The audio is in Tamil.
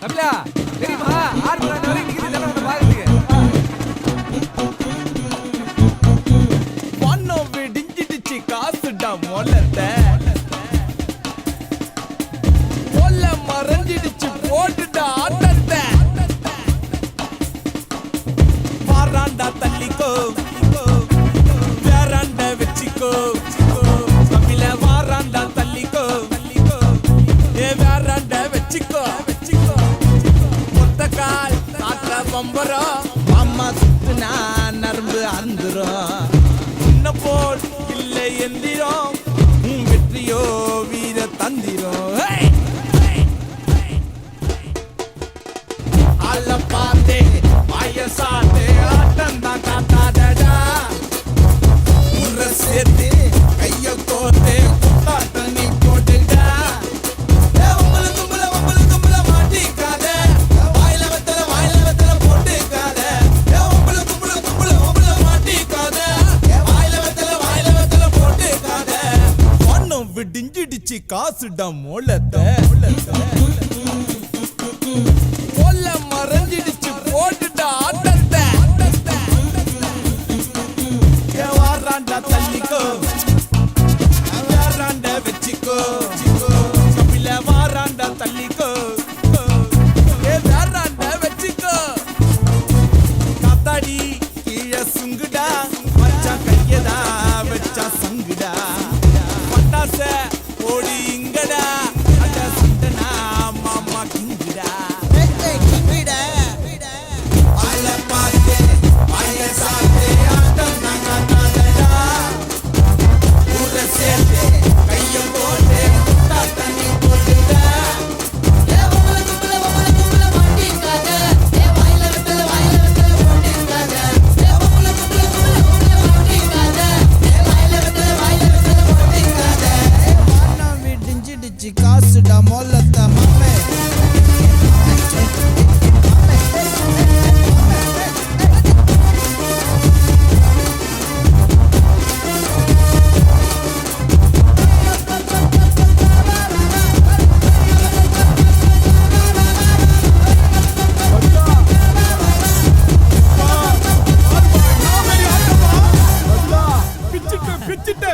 அப்படியா தெரியுமா? ஆறு மணி வரைக்கும் நிக்குது ஜனம் பாக்குறதுக்கு. பணம் விடிஞ்சிடுச்சு காசுடா மொல்லத்த மொல்ல மறைஞ்சிடுச்சு போட்டுடா ஆட்டத்த வாராண்டா தள்ளிக்கோ வேறாண்ட வச்சிக்கோ கபில வாராண்டா தள்ளிக்கோ ஏ வேறாண்ட வச்சிக்கோ கால் காட்ட பம்பரம் அம்மா சுத்துனா நரம்பு அந்துரும் உன்ன போல் இல்லை எந்திரம் வெற்றியோ வீர தந்திரம் அல்ல பார்த்தே வயசாட்டே ஆட்டம் தான் காத்தாடா உர சேர்த்து கைய கோத்தே குத்தாட்ட நீ போட்டுடா விடிஞ்சிடுச்சு காசுடா மொல்லத்த மொல்ல மறைஞ்சிடுச்சு போட்டுடா ஆட்டத்த வாராண்டா தள்ளிக்கோ வேறாண்ட வச்சிக்கோ கபில வாராண்டா தள்ளிக்கோ ஏ வேறாண்ட வச்சிக்கோ காத்தாடி கீழே சுங்குடா மச்சா கையதா வச்சா சங்குடா பட்டாச ஓடி இங்கடா அட சுண்டனா மாமா கிங்குடா கிங்குடா ஆல பாத்தே ஆய சாத்தே ஆட்டம் நாங்க தாடா ஊர சேர்த்தே கைய போட்டே குட்டா தண்ணி போட்டுடா ஏ உங்கள மாட்டிக்காத ஏ வாயில வெத்தல போட்டுக்காத ஏ உங்கள மாட்டிக்காத ஏ வாயில வெத்தல போட்டுக்காத பணம் விடிஞ்சிடுச்சு காசுடா மொல்லத்த மாமே பிச்சிட்டு